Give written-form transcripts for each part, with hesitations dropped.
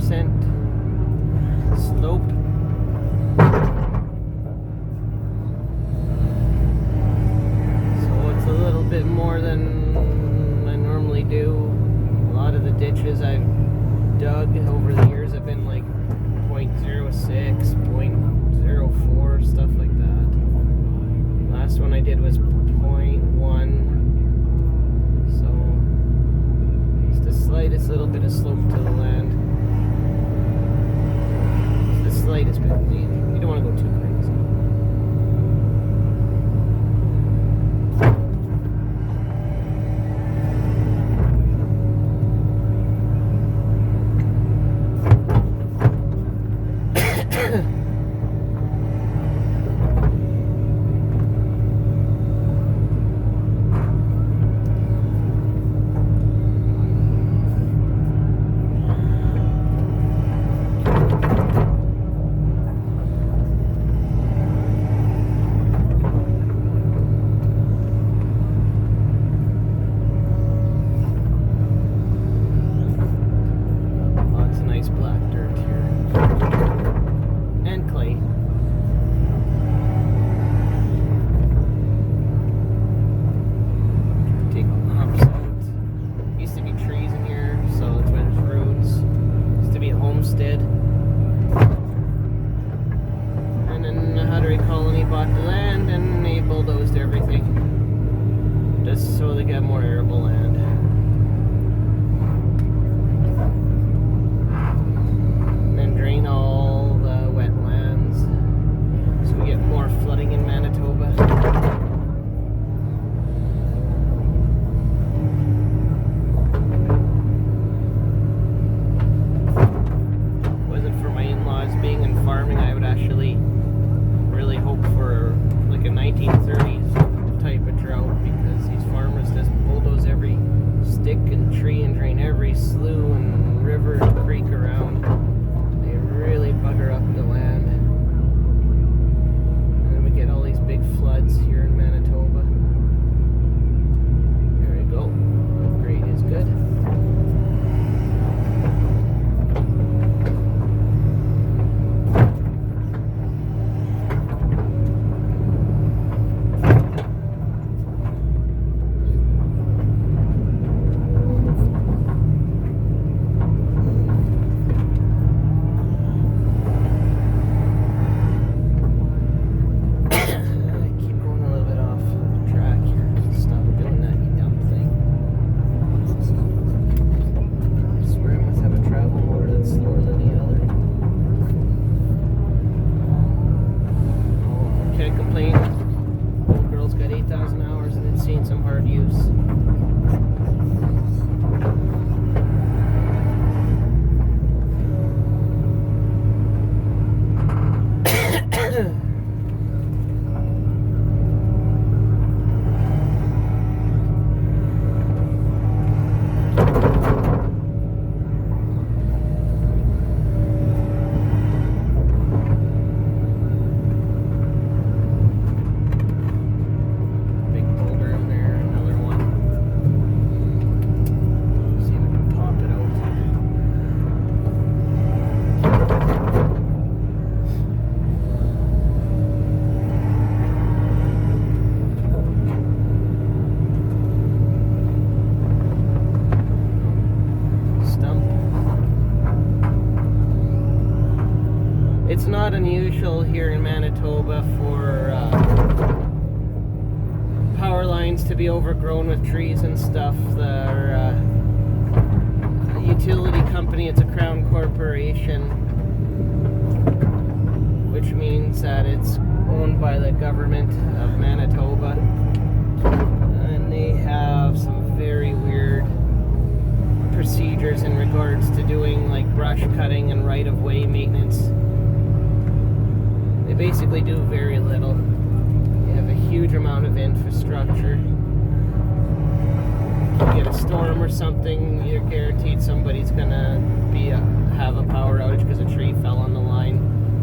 slope. So it's a little bit more than I normally do. A lot of the ditches I've dug over the years have been like 0.06, 0.04, stuff like that. Last one I did was 0.1. So it's the slightest little bit of slope to the land. It's the slightest bit. You don't want to go too crazy. Homestead, and then the Hutterite colony bought the land and they bulldozed everything just so they get more arable land. And then drain all the wetlands so we get more flooding in Manitoba. Being in farming, I would actually really hope for like a 1930s type of drought, because these farmers just bulldoze every stick and tree and drain every slough and river and creek around. They really bugger up the land, and then we get all these big floods here in Manitoba. There we go. Grade is good. Some hard use. It's not unusual here in Manitoba for power lines to be overgrown with trees and stuff. The utility company, it's a crown corporation, which means that it's owned by the government of Manitoba, and they have some very weird procedures in regards to doing like brush cutting and right-of-way maintenance. They basically do very little. They have a huge amount of infrastructure. If you get a storm or something, you're guaranteed somebody's gonna have a power outage because a tree fell on the line,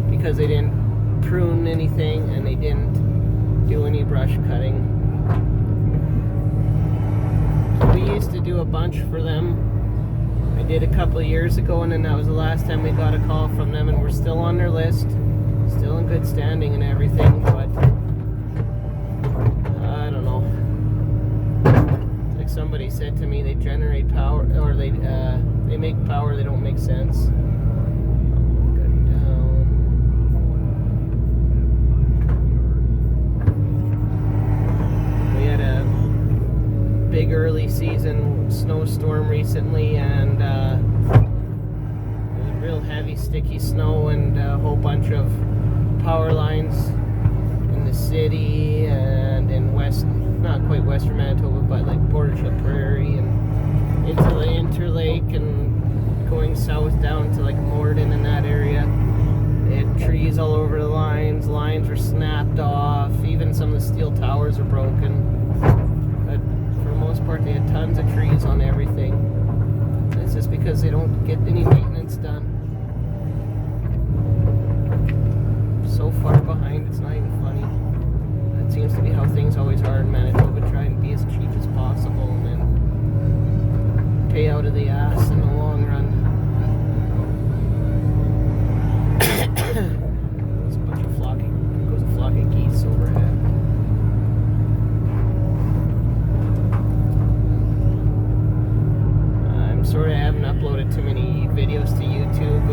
because they didn't prune anything and they didn't do any brush cutting. We used to do a bunch for them. I did a couple of years ago, and then that was the last time we got a call from them, and we're still on their list, still in good standing and everything, but I don't know. Like somebody said to me, they generate power, or they make power, they don't make sense. We had a big early season snowstorm recently, and it was real heavy sticky snow, and a whole bunch of power lines in the city and in not quite western Manitoba, but like Portage Prairie and into the Interlake and going south down to like Morden and that area. They had trees all over the lines were snapped off, even some of the steel towers are broken. But for the most part, they had tons of trees on everything. It's just because they don't get any maintenance done. So far behind, it's not even funny. That seems to be how things always are in Manitoba. Try and be as cheap as possible and then pay out of the ass in the long run. There's a bunch of goes a flock of geese overhead. I haven't uploaded too many videos to YouTube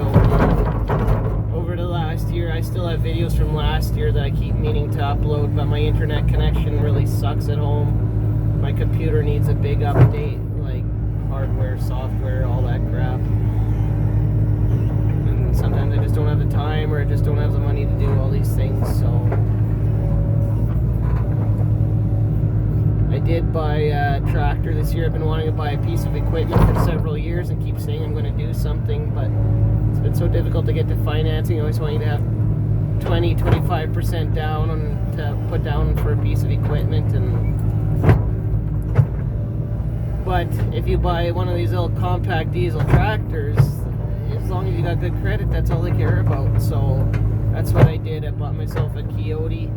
over the last year. I still have videos from last year that I keep meaning to upload, but my internet connection really sucks at home. My computer needs a big update, like hardware, software, all that crap. And sometimes I just don't have the time, or I just don't have the money to do all these things, so I did buy a tractor this year. I've been wanting to buy a piece of equipment for several years and keep saying I'm going to do something, but it's been so difficult to get to financing. I always want you to have 20-25% down to put down for a piece of equipment. But if you buy one of these little compact diesel tractors, as long as you got good credit, that's all they care about. So that's what I did. I bought myself a Coyote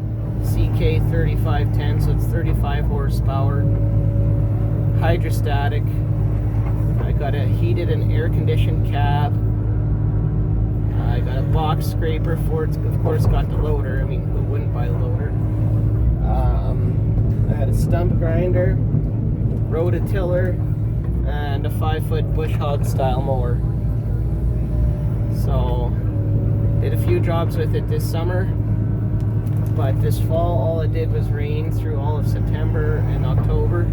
CK3510, so it's 35 horsepower, hydrostatic. I got a heated and air conditioned cab. I got a box scraper for it. Of course, got the loader. I mean, who wouldn't buy the loader? I had a stump grinder, rototiller, and a 5-foot bush hog style mower. So, did a few jobs with it this summer. But this fall, all it did was rain through all of September and October.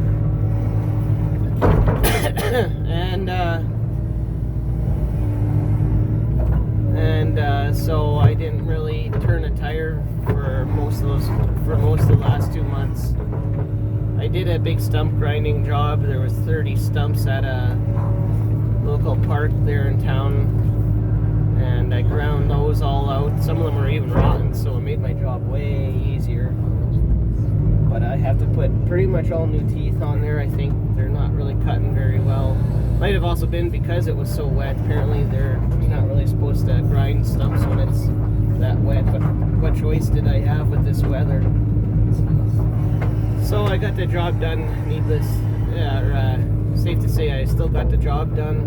So I didn't really turn a tire for most of the last 2 months. I did a big stump grinding job. There was 30 stumps at a local park there in town, and I ground those all out. Some of them were even rotten, so it made my job way easier. But I have to put pretty much all new teeth on there. I think they're not really cutting very well. Might have also been because it was so wet. Apparently you're not really supposed to grind stumps when it's that wet, but what choice did I have with this weather? So I got the job done. Safe to say I still got the job done.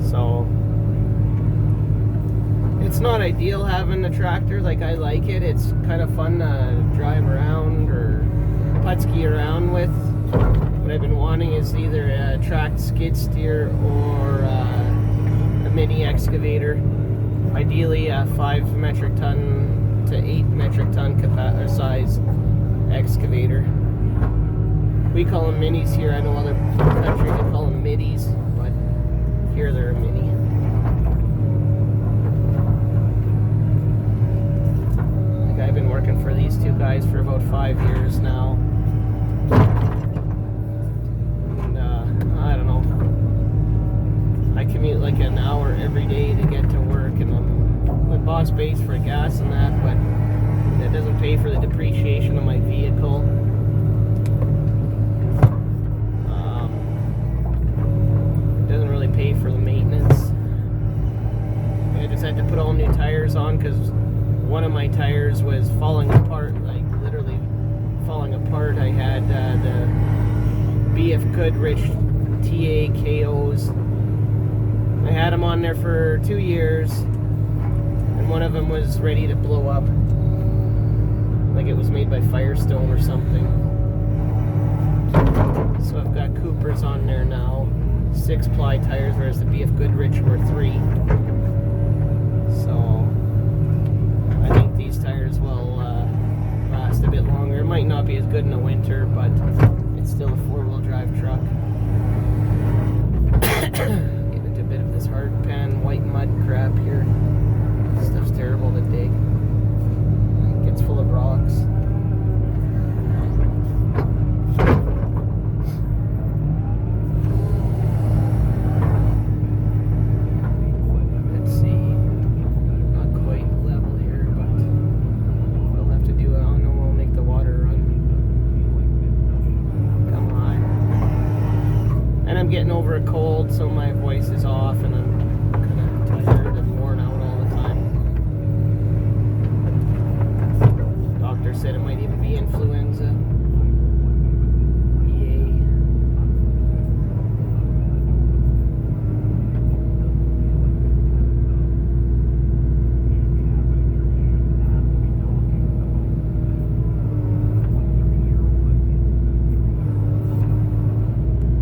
So it's not ideal having a tractor. Like, I like it. It's kind of fun to drive around or putski around with. What I've been wanting is either a tracked skid steer or a mini excavator. Ideally a 5 metric ton to 8 metric ton size excavator. We call them minis here. I know other countries they call them middies, but here they're a mini. Like, I've been working for these two guys for about 5 years now. And I don't know. I commute like an hour every day to get to work, and my boss pays for gas and that, but that doesn't pay for the depreciation of my vehicle. Doesn't really pay for the maintenance. I just had to put all new tires on because one of my tires was falling apart, like literally falling apart. I had the BF Goodrich TA KOs. I had them on there for 2 years, and one of them was ready to blow up. Like it was made by Firestone or something. So I've got Coopers on there now. 6-ply tires, whereas the BF Goodrich were 3. So I think these tires will last a bit longer. It might not be as good in the winter, but it's still a 4-wheel drive truck. Getting into a bit of this hard pan white mud crap here. This stuff's terrible to dig. It gets full of rocks. Getting over a cold, so my voice is off and